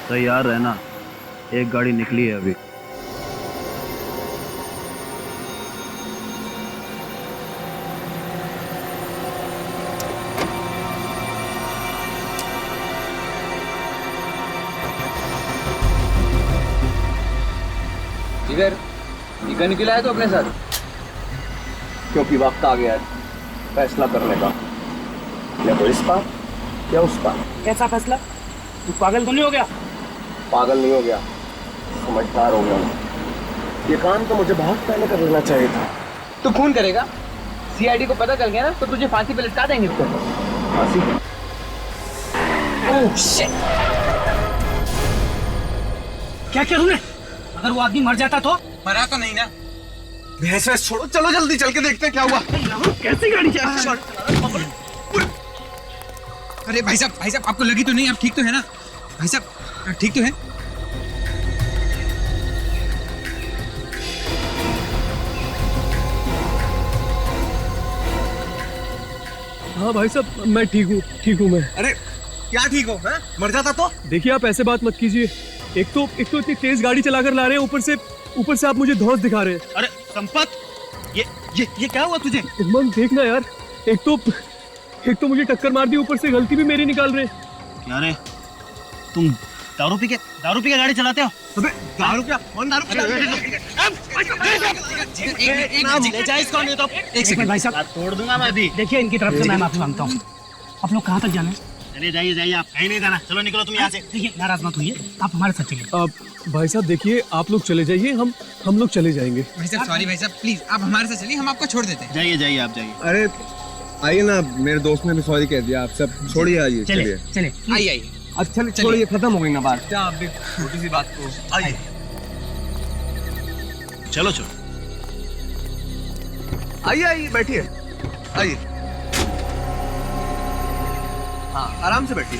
तैयार रहना, एक गाड़ी निकली है अभी। जिगर, ये गन क्यों लाया तू अपने साथ? क्योंकि वक्त आ गया है फैसला करने का, या तो इस पार या उस पार। कैसा फैसला? तू पागल तो नहीं हो गया? पागल नहीं हो गया, समझदार हो गया हूं। ये काम तो मुझे बहुत पहले कर लेना चाहिए था। तू खून करेगा? सीआईडी को पता चल गया ना तो तुझे फांसी पे लटका देंगे उसको। फांसी? Oh shit! क्या किया तूने? अगर वो आदमी मर जाता तो? मरा तो नहीं ना। भैंस वैस छोड़ो, चलो जल्दी चल के देखते हैं क्या हुआ। कैसी गाड़ी चला? अरे भाई साहब आपको लगी तो नहीं? आप ठीक तो है ना भाई साहब? ठीक तो है? हाँ भाई साहब, मैं ठीक हूँ मैं। अरे क्या ठीक हो? है? मर जाता तो? देखिए आप ऐसे बात मत कीजिए। एक तो इतनी तेज गाड़ी चलाकर ला रहे हैं, ऊपर से आप मुझे धौंस दिखा रहे हैं। अरे संपत, ये क्या हुआ तुझे? मन देखना यार, एक तो मुझे टक्कर मार दी, ऊपर से गलती भी मेरी निकाल रहे हैं। क्या रे, तुम दारू पी के गाड़ी चलाते हो? अबे दारू क्या? कौन दारू पी? ले जाए इसको, नहीं तो एक सेकंड भाई साहब, तोड़ दूंगा मैं अभी। देखिए इनकी तरफ से मैं माफी मांगता हूँ। आप लोग कहाँ तक जाना है? चलिए जाइए, आप कहीं नहीं जाना। चलो निकलो तुम यहाँ से। देखिए नाराज मत होइए, आप हमारे साथ चलिए। भाई साहब देखिए, आप लोग चले जाइए, हम लोग चले जाएंगे। भाई साहब सॉरी भाई साहब, प्लीज आप हमारे साथ चलिए, हम आपको छोड़ देते हैं। जाइए आप जाइए। अरे आइए ना, मेरे दोस्त ने भी सॉरी कह दिया। आप सब छोड़िए, आइए चलिए। चले आइए अच्छा छोड़िए, खत्म हो गई ना बात। क्या आप छोटी सी बात को। आइए चलो आइए बैठिए, आइए। हाँ आराम से बैठिए।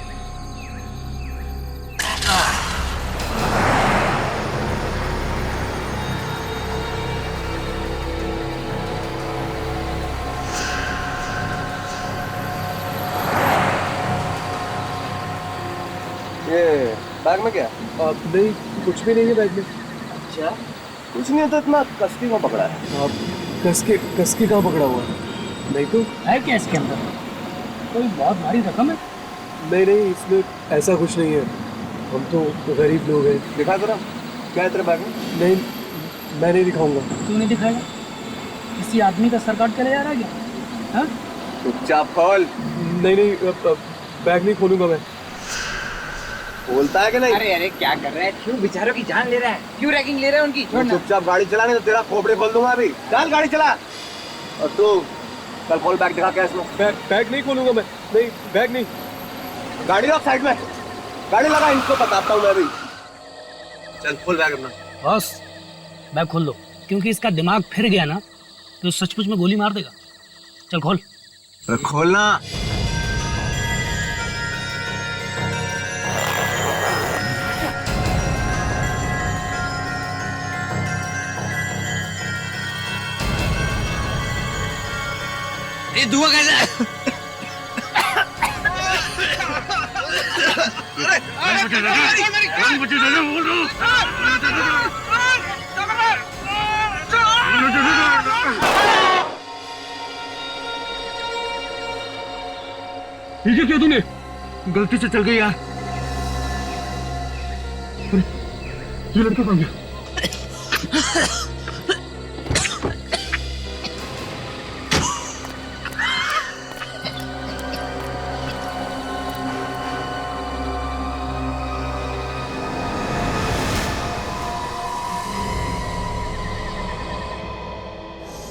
ये बैग में क्या? नहीं, कुछ भी नहीं है बैग में। अच्छा कुछ नहीं है तो इतना कसके को पकड़ा है? आप कस के कहाँ पकड़ा हुआ है? नहीं तो है क्या इसके अंदर? कोई बहुत भारी रकम है? नहीं, इसमें ऐसा कुछ नहीं है। हम तो गरीब लोग हैं। दिखा जरा, क्या है तेरे बैग में? नहीं, मैं नहीं दिखाऊंगा। क्यों नहीं दिखाएगा? किसी आदमी का सर काट के ले जा रहा है क्या? हाँ? चुपचाप खोल। नहीं, बैग नहीं खोलूंगा मैं। बोलता है कि नहीं? अरे क्या कर रहा है? क्यों बेचारों की जान ले रहा है? क्यों रैगिंग ले रहा है उनकी? छोड़ना। चुपचाप गाड़ी चला, नहीं तो तेरा खोपड़े खोल दूंगा अभी। चल गाड़ी चला। और तू कल खोल बैग, दिखा क्या इसमें। बैग नहीं खोलूंगा मैं। नहीं, बैग नहीं। गाड़ी रख साइड में, गाड़ी लगा, इनको बताता हूँ मैं अभी। चल खोल बैग अपना। बॉस बैग खोल लो, क्योंकि इसका दिमाग फिर गया ना तो सचमुच में गोली मार देगा। चल खोल। खोलना। ये धुआं कैसा? ये क्या तूने? गलती से चल गई यार। ये लड़का कहाँ गया?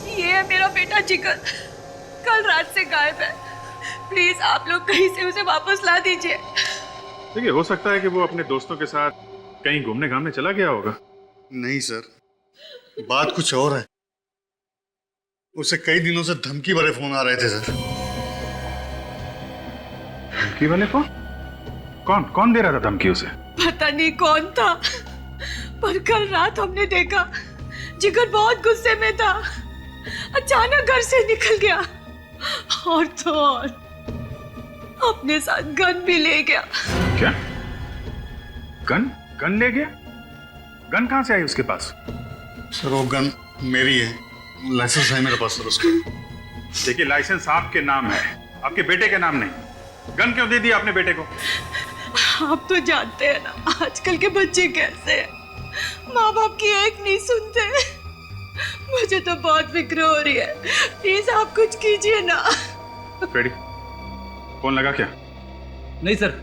ये है मेरा बेटा जिगर, कल रात से गायब है। प्लीज आप लोग कहीं से उसे वापस ला दीजिए। देखिए हो सकता है कि वो अपने दोस्तों के साथ कहीं घूमने घामने चला गया होगा। नहीं सर, बात कुछ और है। उसे कई दिनों से धमकी भरे फोन आ रहे थे सर। धमकी वाले फोन? कौन दे रहा था धमकी उसे? पता नहीं कौन था, पर कल रात हमने देखा जिगर बहुत गुस्से में था। अचानक घर से निकल गया और तो और अपने साथ गन भी ले गया। क्या? गन ले गया? गन कहाँ से आई उसके पास? सर वो गन मेरी है, लाइसेंस है मेरे पास सर उसका। देखिए, लाइसेंस आपके नाम है, आपके बेटे के नाम नहीं। गन क्यों दे दी आपने बेटे को? आप तो जानते हैं ना आजकल के बच्चे कैसे हैं। माँ बाप की एक नहीं सुनते। मुझे तो बहुत फिक्र हो रही है, प्लीज आप कुछ कीजिए ना। फ्रेडी, फोन लगा क्या? नहीं सर,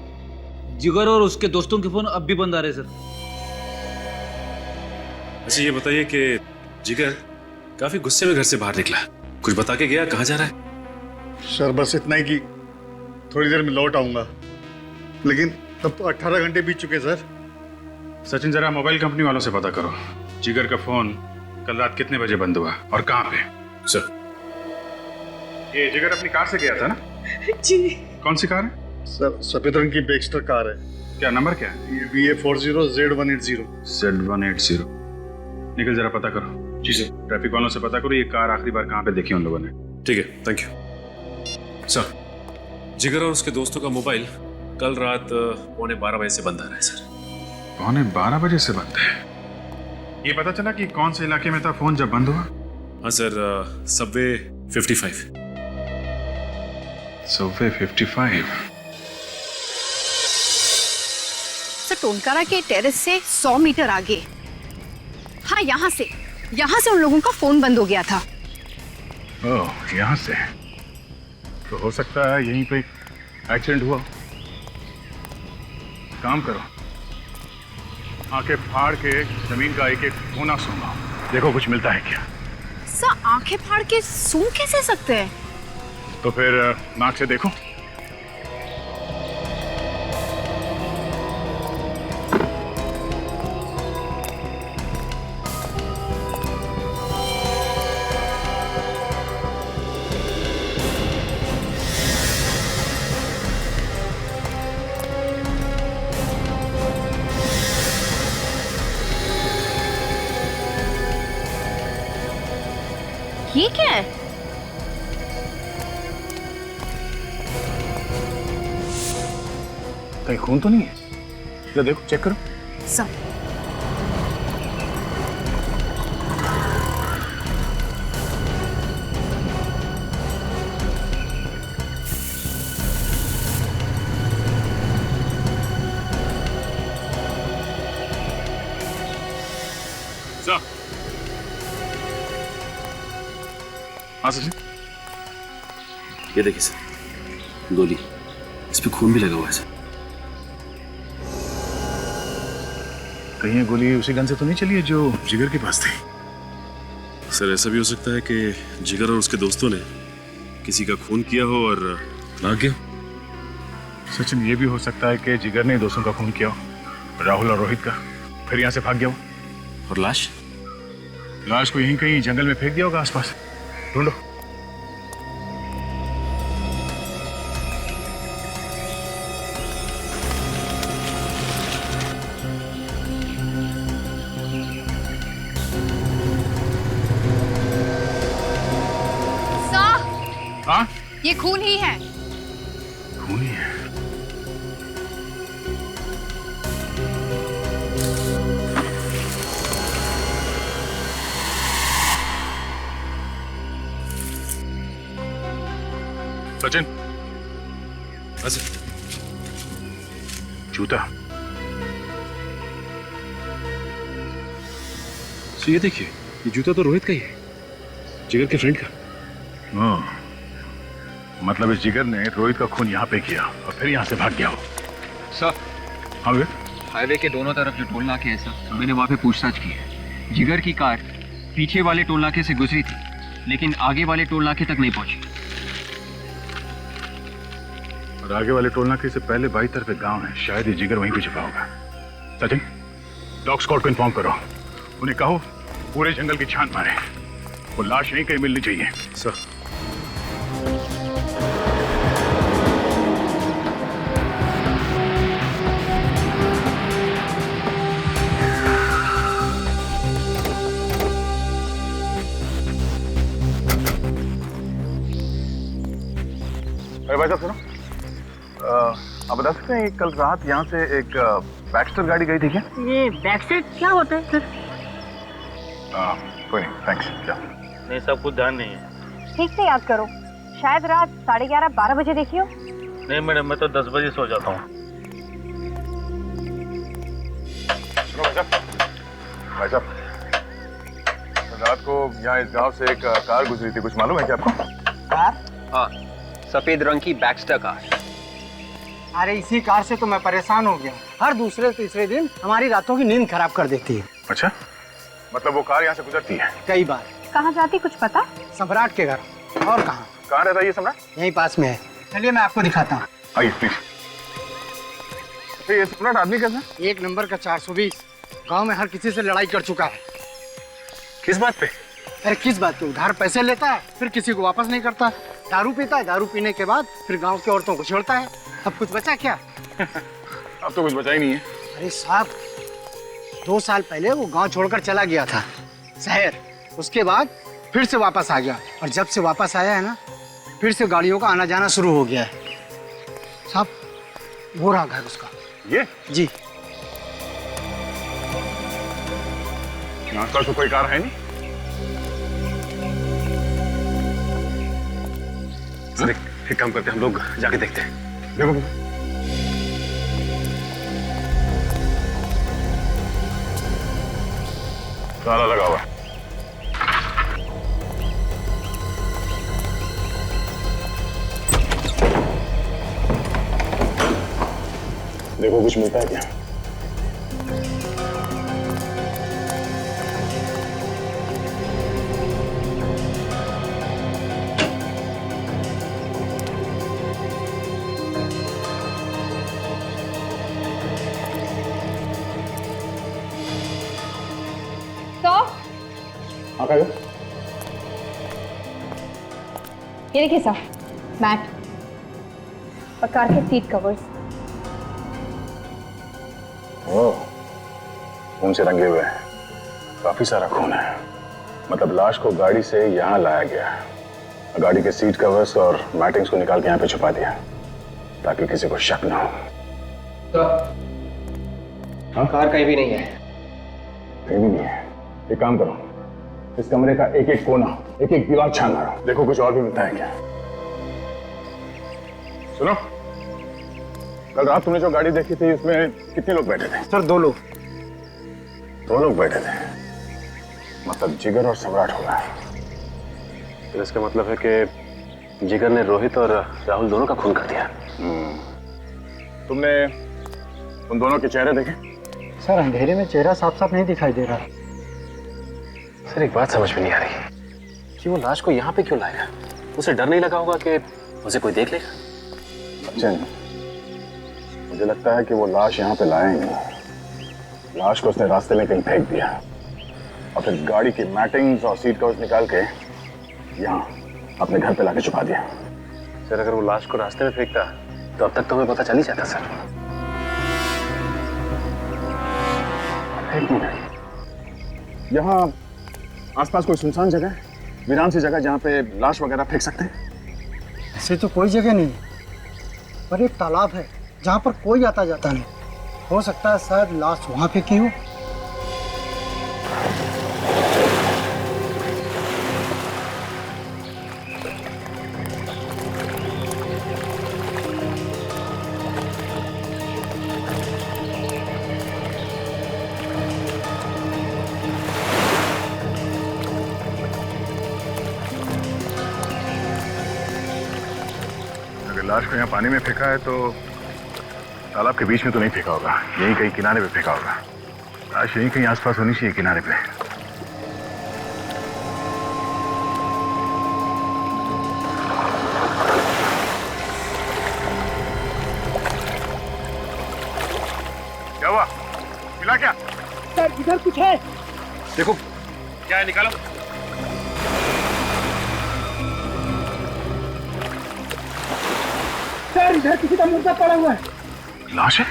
जिगर और उसके दोस्तों के फोन अब भी बंद आ रहे सर। अच्छा ये बताइए कि जिगर काफी गुस्से में घर से बाहर निकला, कुछ बता के गया? कहाँ जा रहा है? सर बस इतना ही कि थोड़ी देर में लौट आऊंगा, लेकिन तब तो 18 घंटे बीत चुके सर। सचिन, जरा मोबाइल कंपनी वालों से पता करो जिगर का फोन कल रात कितने बजे बंद हुआ और कहाँ पे। सर, ये जिगर अपनी कार से गया था ना? जी। कौन सी कार है? सर सफेद रंग की बेक्स्टर कार है। क्या नंबर क्या है? ये BA40 Z180। Z180। निकल, जरा पता करो। जी सर। ट्रैफिक वालों से पता करो ये कार आखिरी बार कहाँ पे देखी उन लोगों ने। ठीक है, थैंक यू। सर, जिगर और उसके दोस्तों का मोबाइल कल रात 11:15 बजे से बंद आ रहा है सर। 11:15 बजे से बंद है? ये पता चला कि कौन से इलाके में था फोन जब बंद हुआ? हाँ सर, सबवे 55। सबवे 55। सर टोनकारा के टेरेस से 100 मीटर आगे, हाँ यहाँ से उन लोगों का फोन बंद हो गया था। ओह, यहाँ से तो हो सकता है यहीं पे एक्सीडेंट हुआ। काम करो, आंखें फाड़ के जमीन का एक एक कोना सूंघो, देखो कुछ मिलता है क्या। सर आंखें फाड़ के सूंघ कैसे सकते हैं? तो फिर नाक से देखो। ये क्या है? कहीं खून तो नहीं है? ये देखो, चेक करो। सर हाँ सचिन, ये देखिए सर, गोली, इस पे खून भी लगा हुआ है सर। कहीं ये गोली उसी गन से तो नहीं चली है जो जिगर के पास थी? सर ऐसा भी हो सकता है कि जिगर और उसके दोस्तों ने किसी का खून किया हो और भाग गया। सचिन, ये भी हो सकता है कि जिगर ने दोस्तों का खून किया हो, राहुल और रोहित का, फिर यहाँ से भाग गया हो। और लाश को यहीं कहीं जंगल में फेंक दिया होगा आसपास, ढूंढो। हाँ, ये खून ही है। खून ही है? सचिन, जूता। तो ये देखिए, ये जूता तो रोहित का ही है, जिगर के फ्रेंड का। मतलब इस जिगर ने रोहित का खून यहाँ पे किया और फिर यहाँ से भाग गया हो। सर, हाँ वे? हाईवे के दोनों तरफ जो टोल नाके हैं सर, मैंने वहाँ पे पूछताछ की है। जिगर की कार पीछे वाले टोल नाके से गुजरी थी, लेकिन आगे वाले टोल नाके तक नहीं पहुंची। और आगे वाले टोल नाके से पहले बाई तरफ एक गांव है, शायद ये जिगर वहीं पे छिपा होगा। सचिन, डॉग स्क्वाड को इन्फॉर्म करो, उन्हें कहो पूरे जंगल की छान मारे, वो लाश यहीं कहीं मिलनी चाहिए। सर अरे भाई साहब सुनो, आप बता सकते हैं कल रात यहाँ से एक बैक्स्टर गाड़ी गई थी क्या? ये बैक साइड क्या होता है सर? कोई नहीं, थैंक्स। क्या? नहीं, सब कुछ ध्यान नहीं है। ठीक से याद करो, शायद रात 11:30-12 बजे देखी हो। नहीं मैडम, मैं तो 10 बजे सो जाता हूँ। सुनो भाई साहब, रात को यहाँ इस गांव से एक कार गुजरी थी, कुछ मालूम है क्या आपको? कार? हाँ, सफेद रंग की बैक्स्टर कार। अरे इसी कार से तो मैं परेशान हो गया। हर दूसरे तीसरे दिन हमारी रातों की नींद खराब कर देती है। अच्छा, मतलब वो कार यहाँ से गुजरती है? कई बार। कहाँ जाती कुछ पता? सम्राट के घर। और कहाँ? कहाँ रहता है ये सम्राट? यहीं पास में है। चलिए मैं आपको दिखाता हूँ। आइए प्लीज। ये सम्राट आदमी कैसा? एक नंबर का 420। गांव में हर किसी से लड़ाई कर चुका है। किस बात पे? अरे किस बात पे? उधार पैसे लेता है, फिर किसी को वापस नहीं करता। दारू पीता है, दारू पीने के बाद फिर गांव की औरतों को छोड़ता है। अब कुछ बचा क्या? अब तो कुछ बचा ही नहीं है। अरे साहब, 2 साल पहले वो गांव छोड़कर चला गया था शहर। उसके बाद फिर से वापस आ गया, और जब से वापस आया है ना, फिर से गाड़ियों का आना जाना शुरू हो गया है। साहब, वो रहा घर उसका। ये? जी। आसपास तो कोई कार है नहीं। सर एक काम करते हैं, हम लोग जाके देखते हैं। देखो ताला लगा हुआ है। देखो कुछ मिलता है क्या? तो ये देखिए सर, मैट और कार के सीट कवर्स। ओह, खून से रंगे हुए हैं। काफी सारा खून है। मतलब लाश को गाड़ी से यहाँ लाया गया, गाड़ी के सीट कवर्स और मैटिंग्स को निकाल के यहाँ पे छुपा दिया ताकि किसी को शक ना हो। हाँ, कार कहीं भी नहीं है। कहीं भी नहीं है। एक काम करो, इस कमरे का एक एक कोना, एक एक दीवार छान मारो, देखो कुछ और भी मिलता है क्या। सुनो, कल रात तुमने जो गाड़ी देखी थी उसमें कितने लोग बैठे थे? सर 2 लोग। 2 लोग बैठे थे, मतलब जिगर और सम्राट होगा। तो इसका मतलब है कि जिगर ने रोहित और राहुल दोनों का खून कर दिया। तुमने उन दोनों के चेहरे देखे? सर अंधेरे में चेहरा साफ साफ नहीं दिखाई दे रहा। सर एक बात समझ में नहीं आ रही कि वो लाश को यहाँ पे क्यों लाया। उसे डर नहीं लगा होगा कि उसे कोई देख लेगा? सचिन, मुझे लगता है कि वो लाश यहाँ पे लाया ही नहीं। लाश को उसने रास्ते में कहीं फेंक दिया और फिर गाड़ी की मैटिंग्स और सीट कवर्स निकाल के यहाँ अपने घर पे लाके छुपा दिया। सर अगर वो लाश को रास्ते में फेंकता तो अब तक तो हमें पता चल ही जाता। सर एक मिनट, यहाँ आसपास कोई सुनसान जगह है, वीरान सी जगह जहाँ पे लाश वगैरह फेंक सकते हैं? ऐसे तो कोई जगह नहीं, पर एक तालाब है जहाँ पर कोई आता जाता नहीं। हो सकता है शायद लाश वहाँ फेंकी हो। लाश को यहाँ पानी में फेंका है तो तालाब के बीच में तो नहीं फेंका होगा, यहीं कहीं किनारे पे फेंका होगा। लाश यहीं कहीं आसपास होनी चाहिए किनारे पे। क्या हुआ? मिला क्या? सर इधर कुछ है। देखो क्या है, निकालो। सर इधर किसी का मुर्दा पड़ा हुआ है। लाश है?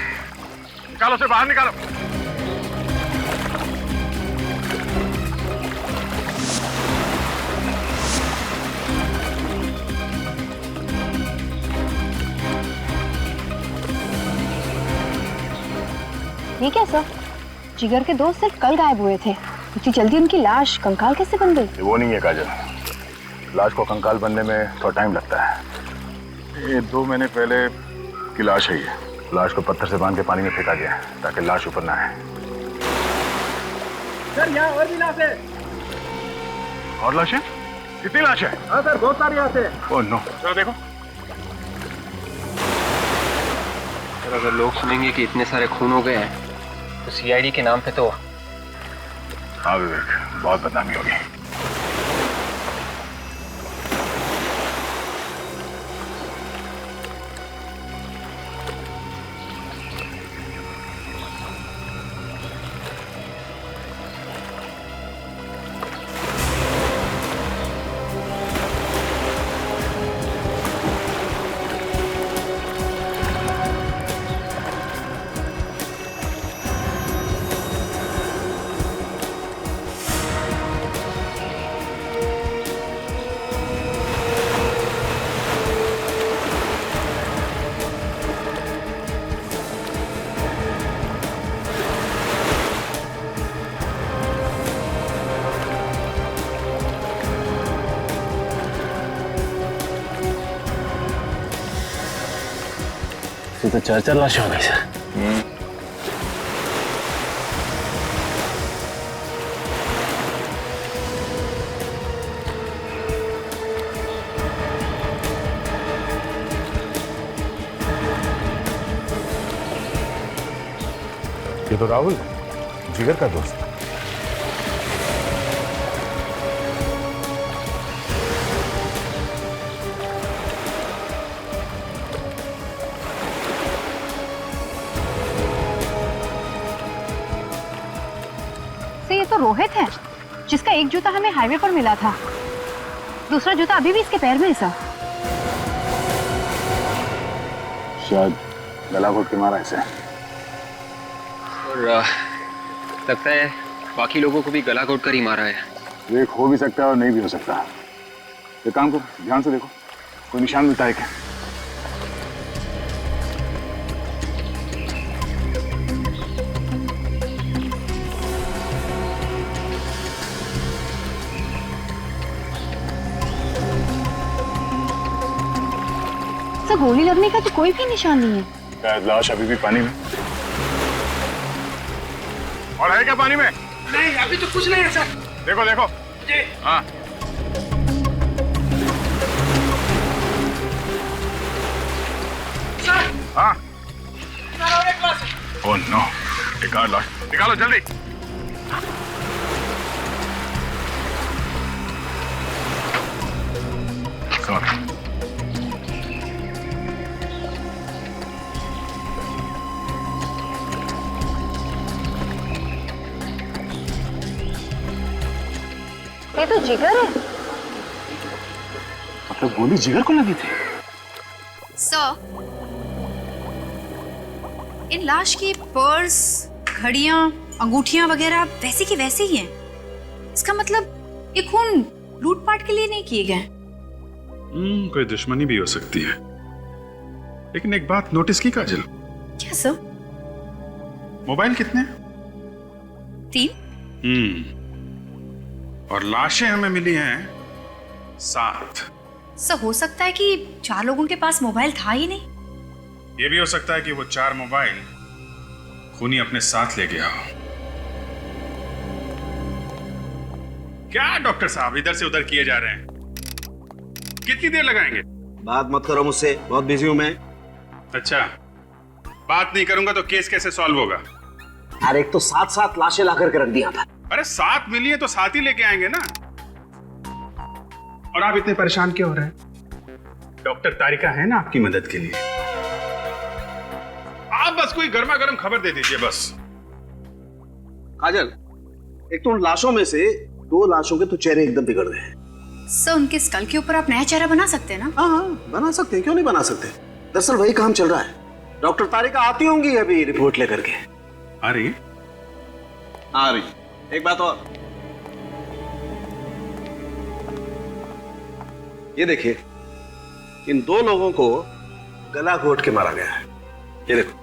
निकालो उसे बाहर निकालो। ठीक है सर, जिगर के दोस्त सिर्फ कल गायब हुए थे, इतनी जल्दी उनकी लाश कंकाल कैसे बन गई? वो नहीं है काजल, लाश को कंकाल बनने में थोड़ा टाइम लगता है। ये 2 महीने पहले की लाश है ये। लाश को पत्थर से बांध के पानी में फेंका गया ताकि लाश ऊपर ना आए। सर यहाँ और भी लाश है। और लाश है? कितनी लाश है? हाँ सर, बहुत सारी लाश है। ओह नो, जरा देखो। सर अगर लोग सुनेंगे कि इतने सारे खून हो गए हैं तो सीआईडी के नाम पे तो। हाँ विवेक, बहुत बदनामी होगी। तो 4 लाशें हो गई सर। ये तो राहुल है, जिगर का दोस्त। ये तो रोहित है, जिसका एक जूता हमें हाईवे पर मिला था, दूसरा जूता अभी भी इसके पैर में है सर। शायद गला घोट के मारा इसे। और लगता है बाकी लोगों को भी गला घोट कर ही मारा है। एक हो भी सकता है और नहीं भी हो सकता। एक काम करो, ध्यान से देखो, कोई निशान मिलता है क्या? सर गोली लगने का तो कोई भी निशान नहीं है। शायद लाश अभी भी पानी में। और है क्या पानी में? नहीं, अभी तो कुछ नहीं है सर। देखो देखो। जी। हाँ। सर। हाँ। सर और एक लाश। ओह नो, एक और लाश। निकालो जल्दी। सॉरी। ये तो जिगर है। मतलब गोली जिगर को लगी थी? सर, इन लाश की पर्स, घड़ियां, अंगूठियां वगैरह वैसी की वैसी ही हैं। इसका मतलब ये खून लूटपाट के लिए नहीं किए गए। कोई दुश्मनी भी हो सकती है। लेकिन एक बात नोटिस की काजल? क्या सर? मोबाइल कितने? 3। और लाशें हमें मिली हैं 7। सर हो सकता है कि 4 लोगों के पास मोबाइल था ही नहीं। ये भी हो सकता है कि वो 4 मोबाइल खूनी अपने साथ ले गया हो। क्या डॉक्टर साहब इधर से उधर किए जा रहे हैं? कितनी देर लगाएंगे? बात मत करो मुझसे, बहुत बिजी हूं मैं। अच्छा, बात नहीं करूंगा तो केस कैसे सॉल्व होगा? यार एक तो 7 लाशें ला करके रख दिया था। अरे 7 मिली है तो 7 ही लेके आएंगे ना। और आप इतने परेशान क्यों हो रहे हैं? डॉक्टर तारिका है ना आपकी मदद के लिए। आप बस कोई गर्मा गर्म खबर दे दीजिए बस। काजल, एक तो उन लाशों में से 2 लाशों के तो चेहरे एकदम बिगड़ गए हैं। सर उनके स्कल के ऊपर आप नया चेहरा बना सकते हैं ना? हाँ, बना सकते हैं, क्यों नहीं बना सकते। दरअसल वही काम चल रहा है। डॉक्टर तारिका आती होंगी अभी रिपोर्ट लेकर के। आ रही? आ रही। एक बात और, ये देखिए, इन 2 लोगों को गला घोट के मारा गया है। ये देखो,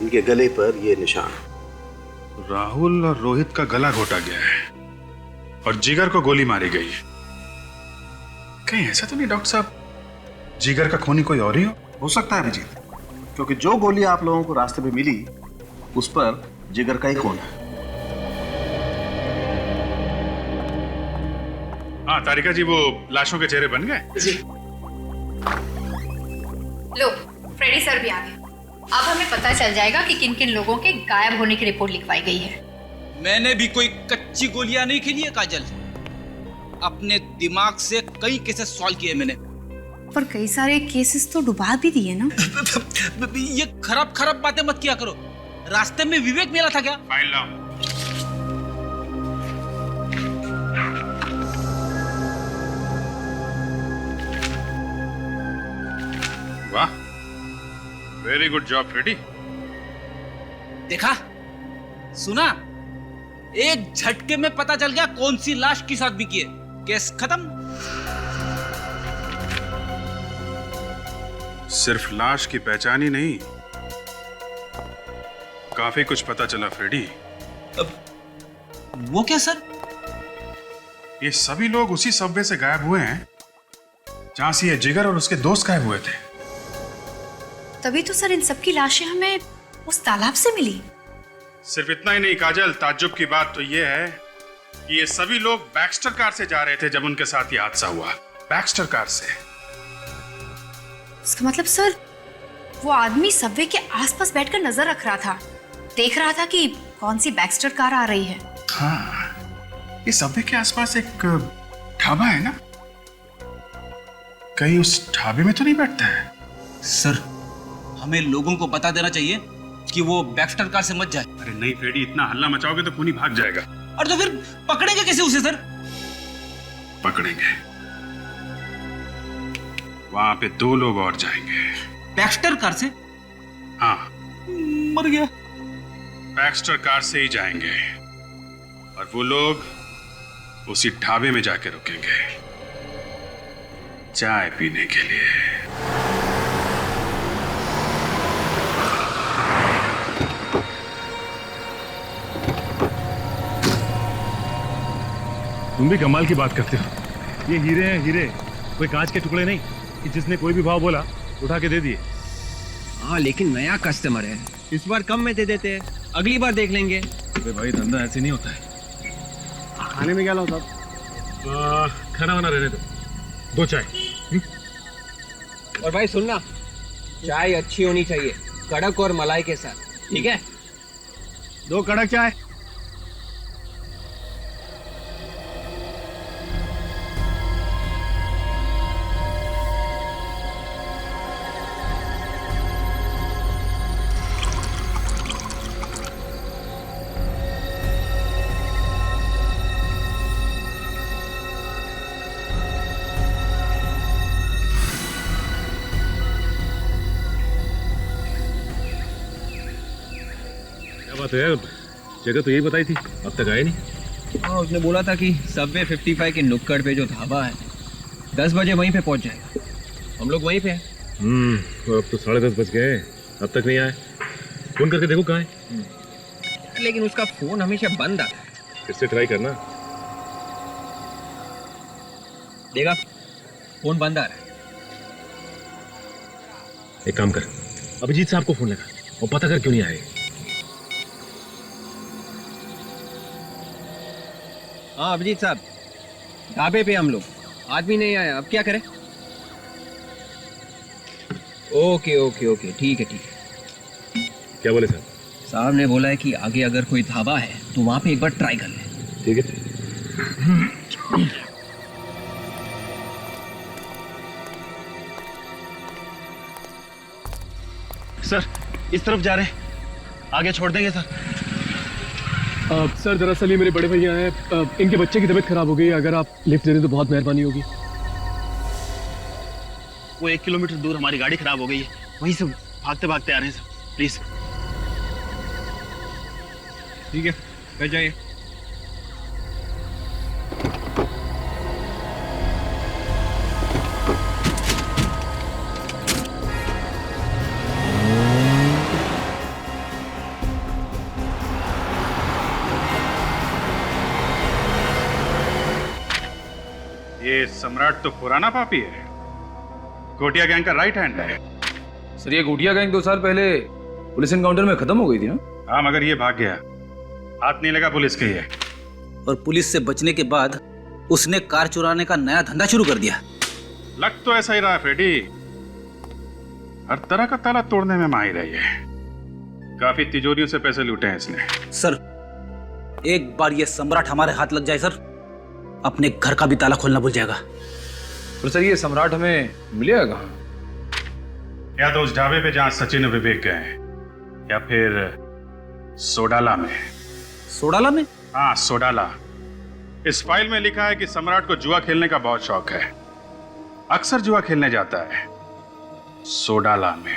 इनके गले पर ये निशान। राहुल और रोहित का गला घोटा गया है और जिगर को गोली मारी गई है। कहीं ऐसा तो नहीं डॉक्टर साहब, जिगर का खूनी कोई और ही हो सकता है अभिजीत, क्योंकि जो गोली आप लोगों को रास्ते में मिली उस पर जिगर का ही खून है। हाँ तारिका जी, वो लाशों के चेहरे बन गए? लो, फ्रेडी सर भी आ गए। अब हमें पता चल जाएगा कि किन किन लोगों के गायब होने की रिपोर्ट लिखवाई गई है। मैंने भी कोई कच्ची गोलियां नहीं खेली है काजल। अपने दिमाग से कई केसेस सॉल्व किए मैंने। पर कई सारे केसेस तो डुबा भी दिए ना। ये खराब खराब बातें मत किया करो। रास्ते में विवेक मिला था क्या? फाइल लाओ। वाह, वेरी गुड जॉब फ्रेडी। देखा, सुना, एक झटके में पता चल गया कौन सी लाश किस आदमी की है। केस खत्म। सिर्फ लाश की पहचान ही नहीं, काफी कुछ पता चला फ्रेडी। वो क्या सर? ये सभी लोग उसी सबवे से गायब हुए हैं जहां से ये जिगर और उसके दोस्त गायब हुए थे। तभी तो सर इन सबकी लाशें हमें उस तालाब से मिली। सिर्फ इतना ही नहीं काजल, ताज्जुब की बात तो ये है कि ये सभी लोग बैक्स्टर कार से जा रहे थे जब उनके साथ ये हादसा हुआ। बैक्स्टर कार से। इसका मतलब सर वो आदमी सबवे के आसपास बैठकर नजर रख रहा था, देख रहा था कि कौन सी बैक्स्टर कार आ रही है। हाँ, ये सबवे के आसपास एक ढाबा है ना, कहीं उस ढाबे में तो नहीं बैठता है? सर, हमें लोगों को बता देना चाहिए कि वो बैक्स्टर कार से मत जाए। अरे नहीं फ्रेडी, इतना हल्ला मचाओगे तो खूनी भाग जाएगा। और तो फिर पकड़ेंगे कैसे उसे सर? पकड़ेंगे, वहां पे 2 लोग और जाएंगे बैक्स्टर कार से। हाँ, मर गया। बैक्स्टर कार से ही जाएंगे और वो लोग उसी ढाबे में जाके रुकेंगे चाय पीने के लिए। तुम भी कमाल की बात करते हो। ये हीरे हैं हीरे, कोई कांच के टुकड़े नहीं कि जिसने कोई भी भाव बोला उठा के दे दिए। हाँ, लेकिन नया कस्टमर है, इस बार कम में दे देते हैं, अगली बार देख लेंगे। अरे भाई, धंधा ऐसे नहीं होता है। खाने में क्या लाऊं साहब? खाना वाना रहने दो, 2 चाय। और भाई सुनना, चाय अच्छी होनी चाहिए, कड़क और मलाई के साथ, ठीक है? 2 कड़क चाय। बात है यार, जगह तो यही बताई थी, अब तक आए नहीं। हाँ, उसने बोला था कि सबवे 55 के नुक्कड़ पे जो ढाबा है 10 बजे वहीं पे पहुंच जाएगा। हम लोग वहीं पे हैं। अब तो 10:30 बज गए, अब तक नहीं आए। फोन करके देखो कहाँ है। लेकिन उसका फोन हमेशा बंद आता है। फिर से ट्राई करना। देखा, फोन बंद आ रहा है। एक काम कर, अभिजीत साहब को फोन लगा और पता कर क्यों नहीं आए। हाँ अभिजीत साहब, ढाबे पे हम लोग, आदमी नहीं आया, अब क्या करें? ओके ओके ओके, ठीक है ठीक है। क्या बोले साहब? साहब ने बोला है कि आगे अगर कोई ढाबा है तो वहां पे एक बार ट्राई कर ले। ठीक है। सर, इस तरफ जा रहे हैं, आगे छोड़ देंगे सर। सर दरअसल ये मेरे बड़े भैया हैं, इनके बच्चे की तबीयत खराब हो गई है, अगर आप लिफ्ट दे दें तो बहुत मेहरबानी होगी। वो 1 किलोमीटर दूर हमारी गाड़ी खराब हो गई है, वहीं से भागते भागते आ रहे हैं सर, प्लीज। ठीक है, बैठ जाइए। ये सम्राट तो पुराना पापी है, गोटिया गैंग का राइट हैंड है। सर ये गोटिया गैंग 2 साल पहले पुलिस एनकाउंटर में खत्म हो गई थी ना? हाँ, मगर ये भाग गया, हाथ नहीं लगा पुलिस के। ये और पुलिस से बचने के बाद उसने कार चुराने का नया धंधा शुरू कर दिया। लग तो ऐसा ही रहा फ्रेडी, हर तरह का ताला तोड़ने में माहिर है ये। काफी तिजोरियों से पैसे लूटे हैं इसने। सर एक बार ये सम्राट हमारे हाथ लग जाए सर, अपने घर का भी ताला खोलना भूल जाएगा। तो सर ये सम्राट हमें मिलेगा कहाँ? या तो उस ढाबे पे जहां सचिन और विवेक गए, या फिर सोडाला में। सोडाला में? हाँ, सोडाला। इस फाइल में लिखा है कि सम्राट को जुआ खेलने का बहुत शौक है, अक्सर जुआ खेलने जाता है सोडाला में।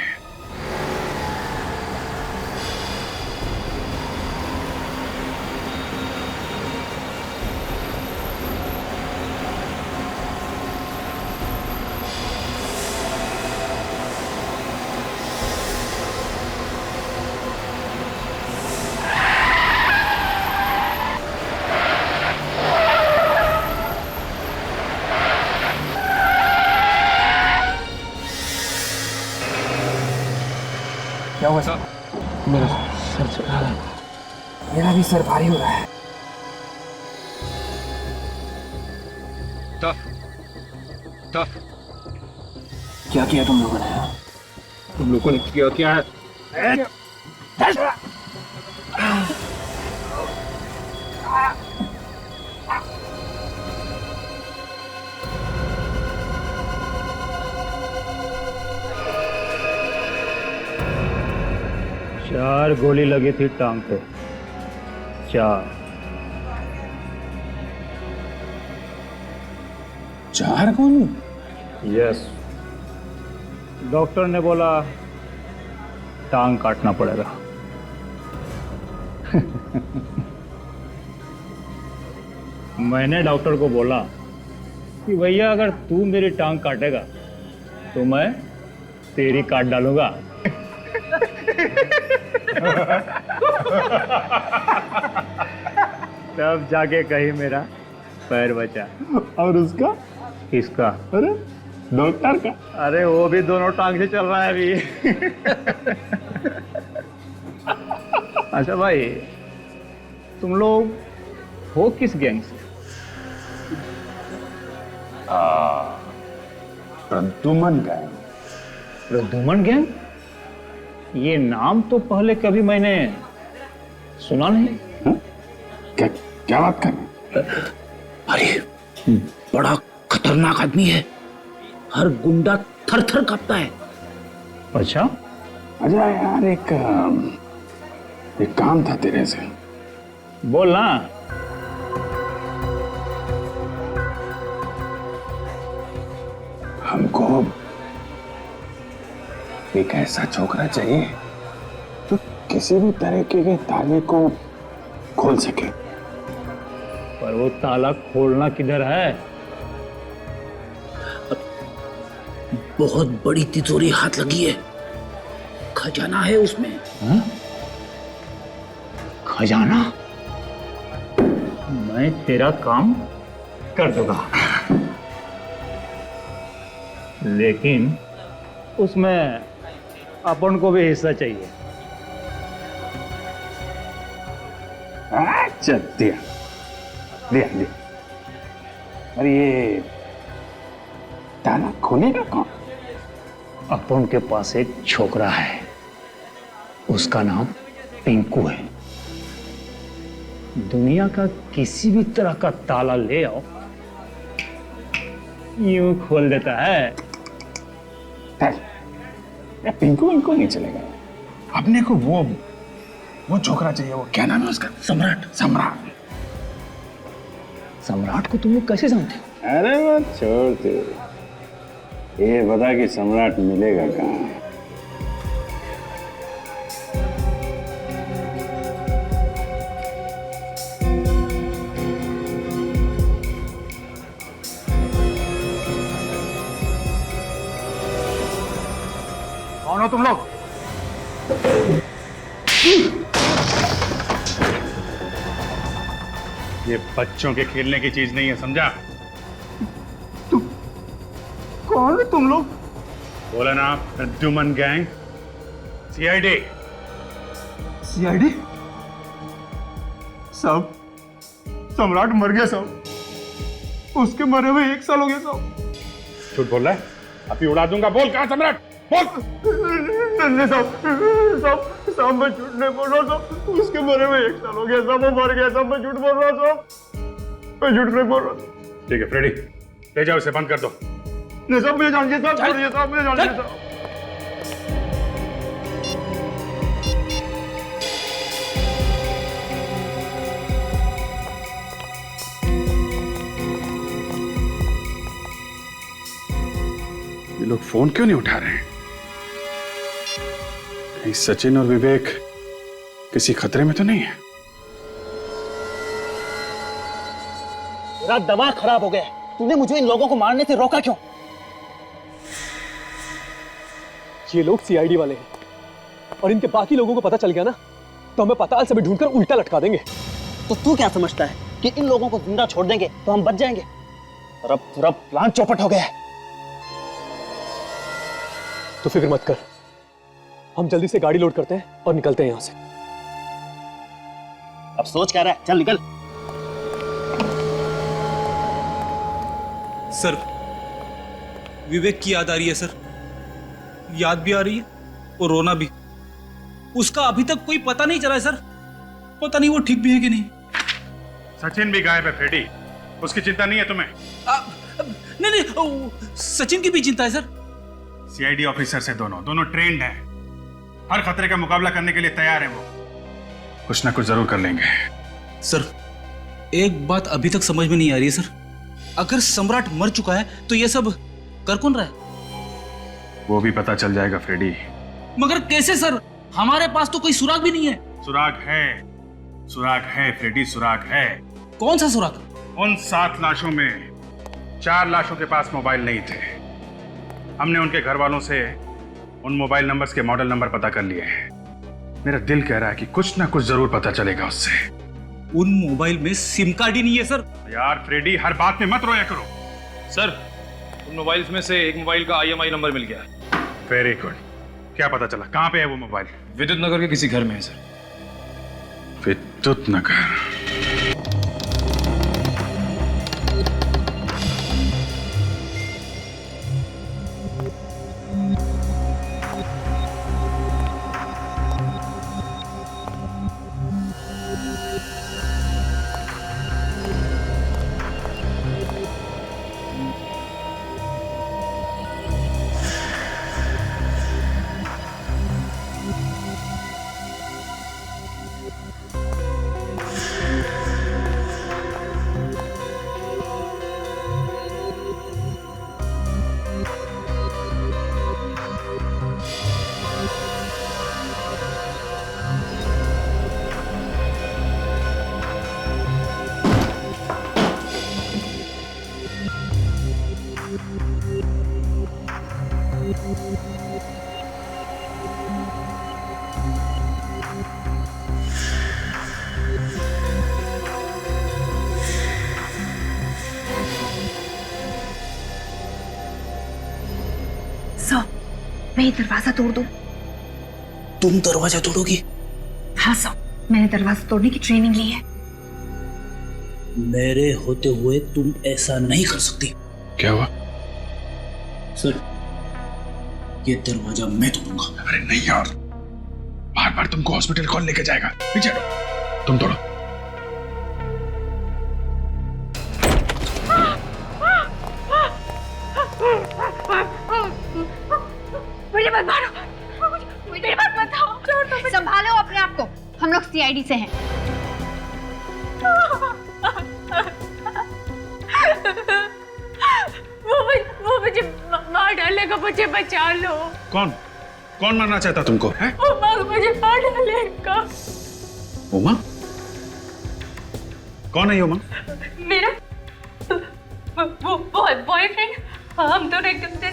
क्या हुआ सर? मेरा सर चला रहा है, मेरा भी सर भारी हो रहा है। क्या किया तुम लोगों ने? तुम लोगों ने क्या है? 4 गोली लगी थी टांग पे, 4 गोली? यस, डॉक्टर ने बोला टांग काटना पड़ेगा। मैंने डॉक्टर को बोला कि भैया अगर तू मेरी टांग काटेगा तो मैं तेरी काट डालूंगा। तब जाके कहीं मेरा पैर बचा। और उसका? किसका? अरे डॉक्टर का। अरे वो भी दोनों टांग से चल रहा है अभी। अच्छा भाई, तुम लोग हो किस गैंग से? प्रद्युमन गैंग। प्रद्युमन गैंग? ये नाम तो पहले कभी मैंने सुना नहीं। क्या बात कर रहे? अरे बड़ा खतरनाक आदमी है, हर गुंडा थर थर कांपता है। अच्छा? अच्छा यार, एक काम था तेरे से। बोल ना। हमको एक ऐसा छोकरा चाहिए जो किसी भी तरीके के ताले को खोल सके। पर वो ताला खोलना किधर है? बहुत बड़ी तिजोरी हाथ लगी है, खजाना है उसमें। हा? खजाना? मैं तेरा काम कर दूंगा, लेकिन उसमें अपन को भी हिस्सा चाहिए। अच्छा, दिया दिया दिया। अरे ये ताला खोलेगा कौन? अपन के पास एक छोकरा है, उसका नाम पिंकू है। दुनिया का किसी भी तरह का ताला ले आओ, यूं खोल देता है। पिंकू इनको नहीं चलेगा, अपने को वो छोकरा चाहिए। वो क्या नाम है उसका? सम्राट। सम्राट। सम्राट को तुम लोग कैसे जानते हो? अरे वो छोड़ दे, ये बता कि सम्राट मिलेगा कहाँ? कौन हो तुम लोग? ये बच्चों के खेलने की चीज नहीं है, समझा? कौन है तुम लोग? बोला ना, प्रद्युमन गैंग, सीआईडी। सीआईडी? साहब, सम्राट मर गया साहब। उसके मरे हुए 1 साल हो गया साहब। झूठ बोल रहा है? अभी उड़ा दूंगा। बोल कहाँ सम्राट, बोल। नहीं साहब, साहब मैं झूठ नहीं बोल रहा साहब। उसके मरे हुए 1 साल हो गया साहब। वो मर गया साहब। मैं झूठ बोल रहा साहब। मैं झूठ नहीं बोल रहा। ठीक है फ्रेडी, ले जाओ इसे, बंद कर दो। नहीं साहब, मुझे जानिए साहब, छोड़िए साहब, मुझे जानिए साहब। ये लोग फोन क्यों नहीं उठा रहे हैं? कहीं सचिन और विवेक किसी खतरे में तो नहीं है? मेरा दिमाग खराब हो गया। तूने मुझे इन लोगों को मारने से रोका क्यों? ये लोग सीआईडी वाले हैं और इनके बाकी लोगों को पता चल गया ना तो हमें पताल से भी ढूंढकर उल्टा लटका देंगे। तो तू क्या समझता है कि इन लोगों को जिंदा छोड़ देंगे तो हम बच जाएंगे? और अब पूरा प्लान चौपट हो गया है। तो फिक्र मत कर, हम जल्दी से गाड़ी लोड करते हैं और निकलते हैं यहां से। अब सोच क्या रहा है? चल निकल। सर, विवेक की याद आ रही है सर। याद भी आ रही है और रोना भी। उसका अभी तक कोई पता नहीं चला है सर। पता नहीं वो ठीक भी है कि नहीं। सचिन भी गायब है फ्रेडी, उसकी चिंता नहीं है तुम्हें? नहीं, सचिन की भी चिंता है सर। सीआईडी ऑफिसर से दोनों ट्रेंड हैं। हर खतरे का मुकाबला करने के लिए तैयार हैं वो। कुछ ना कुछ जरूर कर लेंगे। सर, एक बात अभी तक समझ में नहीं आ रही है सर। अगर सम्राट मर चुका है तो ये सब कर कौन रहा है? वो भी पता चल जाएगा फ्रेडी। मगर कैसे सर? हमारे पास तो कोई सुराग भी नहीं है। सुराग है फ्रेडी, सुराग है। कौन सा सुराग? उन 7 लाशों में 4 लाशों के पास मोबाइल नहीं थे। हमने उनके घर वालों से उन मोबाइल नंबर्स के मॉडल नंबर पता कर लिए हैं। मेरा दिल कह रहा है कि कुछ ना कुछ जरूर पता चलेगा उससे। उन मोबाइल में सिम कार्ड ही नहीं है सर। यार फ्रेडी, हर बात में मत रोया करो। सर, उन मोबाइल्स में से एक मोबाइल का IMI नंबर मिल गया है। Very good. क्या पता चला? कहाँ पे है वो मोबाइल? विद्युत नगर के किसी घर में है सर। विद्युत नगर? मैं ये दरवाजा तोड़ दूं? तुम दरवाजा तोड़ोगी? हाँ सौ, मैंने दरवाजा तोड़ने की ट्रेनिंग ली है। मेरे होते हुए तुम ऐसा नहीं कर सकती। क्या हुआ? सर, ये दरवाजा मैं तोड़ूंगा। अरे नहीं यार, बार बार तुमको हॉस्पिटल कौन लेके जाएगा? पीछे हटो, तुम तोड़ो। मुझे मत मारो, मुझे मत बताओ। संभालो अपने आप को, हम लोग सीआईडी से हैं। वो मुझे मार डालेगा, मुझे बचा लो। कौन मारना चाहता तुमको? है? मुझे मार डालेगा। उमा? कौन है ये उमा? मेरा वो बॉयफ्रेंड। हम दोनों एकदम से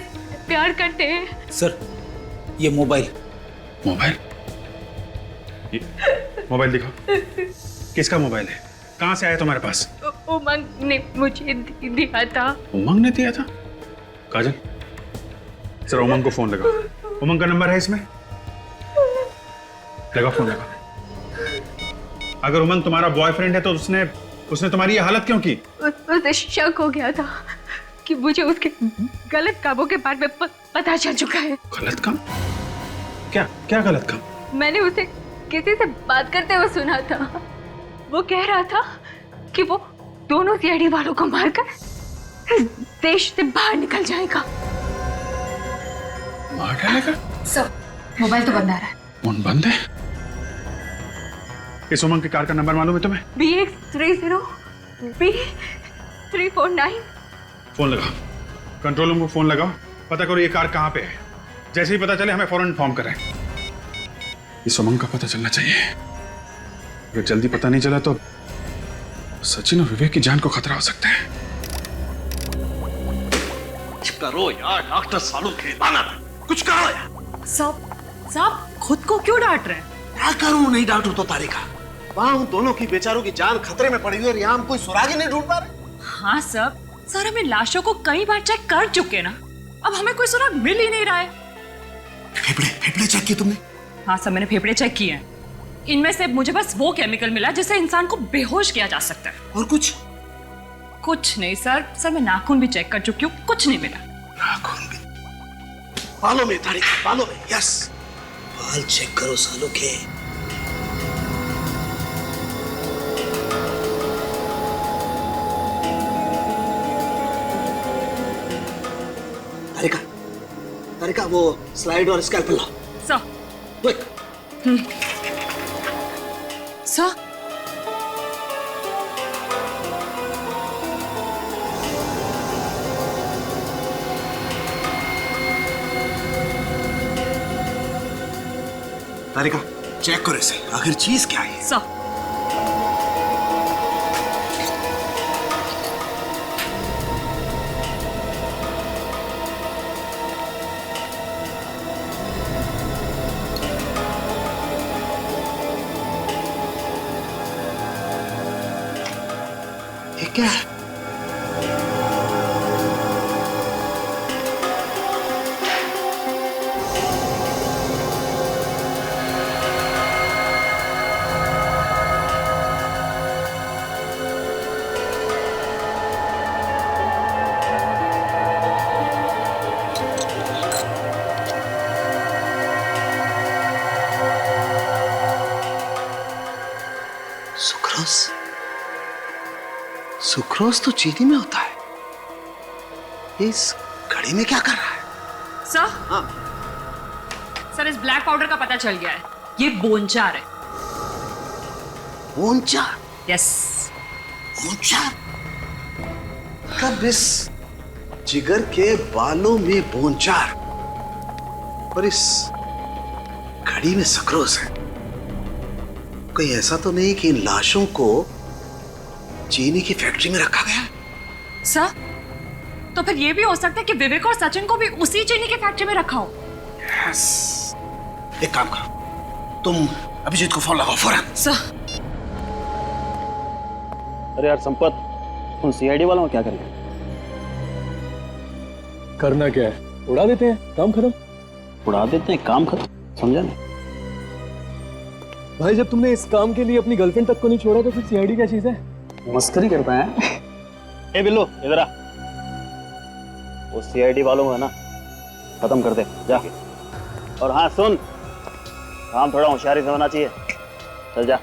प्यार करते हैं। सर, ये मोबाइल मोबाइल दिखाओ। किसका मोबाइल है? कहाँ से आया तुम्हारे पास? उमंग ने मुझे दिया था। उमंग ने दिया था? काजल, जरा उमंग को फोन लगा। उमंग का नंबर है इसमें? लगा फोन लगा। अगर उमंग तुम्हारा बॉयफ्रेंड है तो उसने तुम्हारी ये हालत क्यों की? उसे शक हो गया था कि मुझे उसके गलत कामों के बारे में पता चल चुका है। गलत काम? क्या क्या गलत काम? मैंने उसे किसी से बात करते हुए सुना था। वो कह रहा था कि वो दोनों सीआईडी वालों को मारकर देश से बाहर निकल जाएगा। मार डालेगा? सर, मोबाइल तो बंद आ रहा है। फोन बंद है? इस उमंग की कार का नंबर मालूम है तुम्हें? BX30 B349। फोन लगाओ, कंट्रोल रूम को फोन लगाओ, पता करो ये कार कहाँ पे है। जैसे ही पता चले हमें फौरन इन्फॉर्म करें। इस उमंग का पता चलना चाहिए। अगर जल्दी पता नहीं चला तो सचिन और विवेक की जान को खतरा हो सकता है। करो यार डॉक्टर सालों खेलाना, कुछ करो यार। साहब खुद को क्यों डांट रहे हैं? क्या करूं, नहीं डांटू तो तारिका। वहां उन दोनों की बेचारों की जान खतरे में पड़ी हुई और यहाँ हम कोई सुराग ही नहीं ढूंढ पा रहे। हाँ सर हमें लाशों को कई बार चेक कर चुके ना, अब हमें कोई सुराग मिल ही नहीं रहा है। फेफड़े चेक किए तुमने? हाँ सर, मैंने फेफड़े चेक किए हैं। इनमें से मुझे बस वो केमिकल मिला जिससे इंसान को बेहोश किया जा सकता है। और कुछ नहीं सर मैं नाखून भी चेक कर चुकी हूँ, कुछ नहीं मिला। नाखून भी? बालों में तारिका, बालों में। यस, बाल चेक करो सालों के। तारिका वो स्लाइड और स्कैल्पेल लाओ। सर। सर तारिका चेक करो इसे, आखिर चीज क्या है? सर ये क्या है? सुक्रोज तो चीनी में होता है। इस घड़ी में क्या कर रहा है? सर सर इस ब्लैक पाउडर का पता चल गया है, ये बोनचार है। बोनचार? यस। बोनचार? कब इस जिगर के बालों में बोनचार और इस घड़ी में सक्रोज है? कोई ऐसा तो नहीं कि इन लाशों को चीनी की फैक्ट्री में रखा गया? सर तो फिर ये भी हो सकता है कि विवेक और सचिन को भी उसी चीनी की फैक्ट्री में रखा हो। यस। एक काम करो, तुम अभिजीत को फोन लगाओ फौरन। सर। अरे यार संपत, उन सीआईडी वालों को क्या करेंगे? करना क्या है, उड़ा देते हैं, काम खत्म। उड़ा देते हैं, काम खत्म? समझा नहीं भाई, जब तुमने इस काम के लिए अपनी गर्लफ्रेंड तक को नहीं छोड़ा तो फिर सीआईडी क्या चीज है? मस्करी करता है। ए बिल्लू इधर आ, वो सीआईडी वालों का ना खत्म कर दे जा। और हाँ सुन, काम थोड़ा होशियारी से होना चाहिए, चल जा।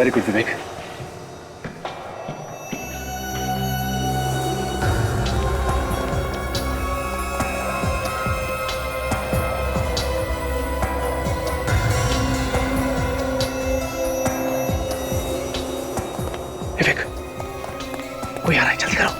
वेरी गुड विवेक। विवेक, कोई आ रहा है, जल्दी करो।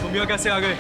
तुम यहाँ कैसे आ गए?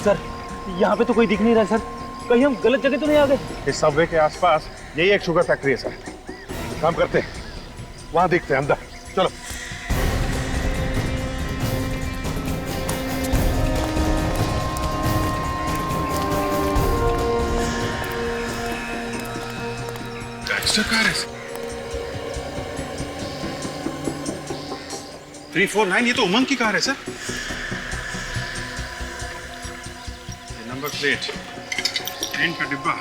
सर, यहाँ पे तो कोई दिख नहीं रहा सर। कहीं हम गलत जगह तो नहीं आ गए? इस सबवे के आसपास यही एक शुगर फैक्ट्री है सर। काम करते हैं, वहां देखते हैं अंदर। चलो। एक्स्ट्रा कार है 349, ये तो उमंग की कार है सर। नंबर प्लेट, पेंट का डिब्बा।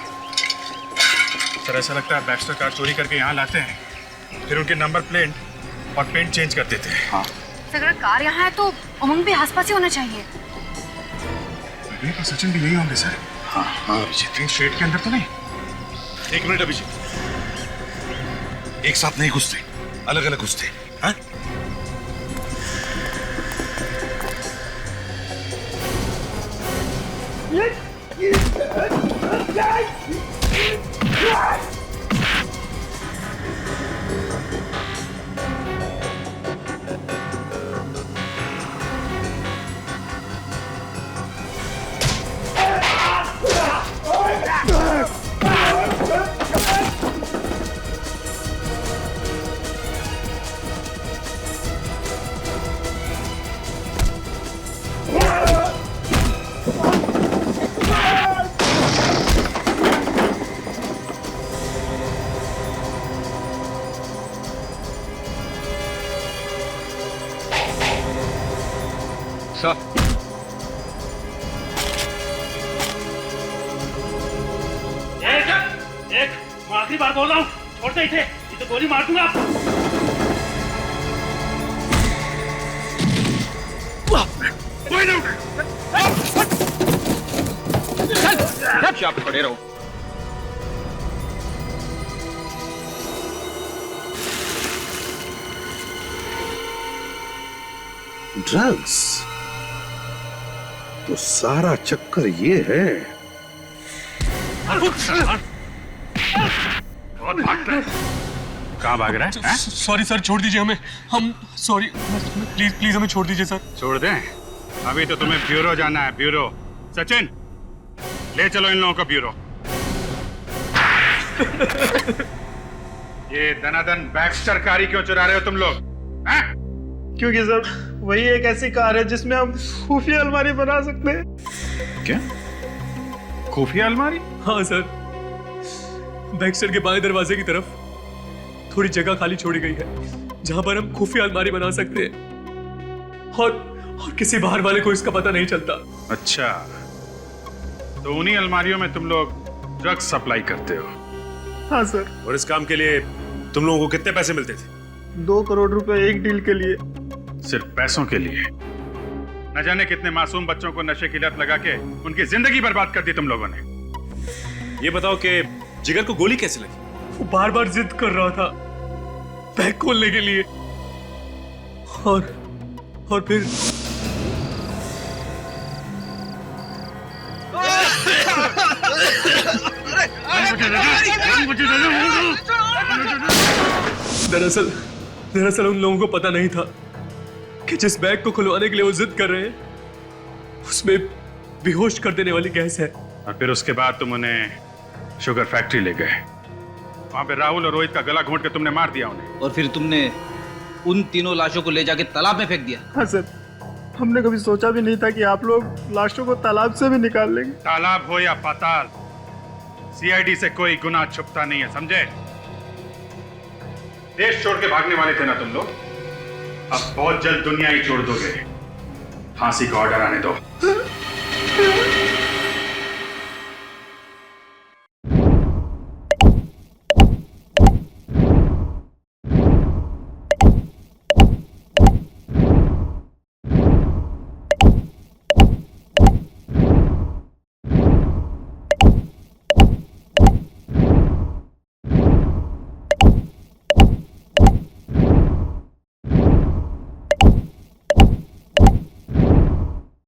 सर ऐसा लगता है बैक्स्टर कार चोरी करके यहाँ लाते हैं, फिर उनके नंबर प्लेट और पेंट चेंज कर देते हैं। हाँ। अगर कार यहाँ है तो उमंग भी आसपास ही होना चाहिए। विवेक और सचिन भी यही होंगे सर। हाँ हाँ अभिजीत, शेड के अंदर तो नहीं। एक मिनट अभिजीत, एक साथ नहीं घुसते, अलग अलग घुसते। हाँ? आखिरी बार बोल रहा हूँ, छोड़ दे इसे, ये तो गोली मार दूंगा। आप खड़े रहो। ड्रग्स तो सारा चक्कर ये है बहुत भागता है। कहाँ भाग रहा है? सॉरी सर, छोड़ दीजिए हमें। हम सॉरी, प्लीज प्लीज हमें छोड़ दीजिए सर। छोड़ दें? अभी तो तुम्हें ब्यूरो जाना है, ब्यूरो। सचिन, ले चलो इन लोगों को ब्यूरो। ये दनादन बैक्स्टर कारी क्यों चुरा रहे हो तुम लोग? क्योंकि सर वही एक ऐसी कार है जिसमें हम खुफिया अलमारी बना सकते हैं। क्या? खुफिया अलमारी? हाँ सर, बैक्स्टर के बाएं दरवाजे की तरफ थोड़ी जगह खाली छोड़ी गई है जहां पर हम खुफिया अलमारी बना सकते हैं और किसी बाहर वाले को इसका पता नहीं चलता। अच्छा, तो उन्हीं अलमारियों में तुम लोग ड्रग्स सप्लाई करते हो? हाँ सर। और इस काम के लिए तुम लोगों को कितने पैसे मिलते थे? 2 करोड़ रुपए एक डील के लिए। सिर्फ पैसों के लिए? न जाने कितने मासूम बच्चों को नशे की लत लगा के उनकी जिंदगी बर्बाद कर दी तुम लोगों ने। ये बताओ कि जिगर को गोली कैसे लगी? वो बार बार जिद कर रहा था बैग खोलने के लिए और फिर दरअसल उन लोगों को पता नहीं था कि जिस बैग को खुलवाने के लिए वो जिद कर रहे हैं उसमें बेहोश कर देने वाली गैस है। और फिर उसके बाद तुम उन्हें शुगर फैक्ट्री ले गए। वहां पे राहुल और रोहित का गला घोंट के तुमने मार दिया उन्हें। और फिर तुमने उन तीनों लाशों को ले जाके तालाब में फेंक दिया। हाँ सर, हमने कभी सोचा भी नहीं था कि आप लोग लाशों को तालाब से भी निकाल लेंगे। तालाब हो या पाताल, सीआईडी से कोई गुनाह छुपता नहीं है, समझे? देश छोड़ के भागने वाले थे ना तुम लोग, अब बहुत जल्द दुनिया ही छोड़ दोगे। फांसी का ऑर्डर आने दो।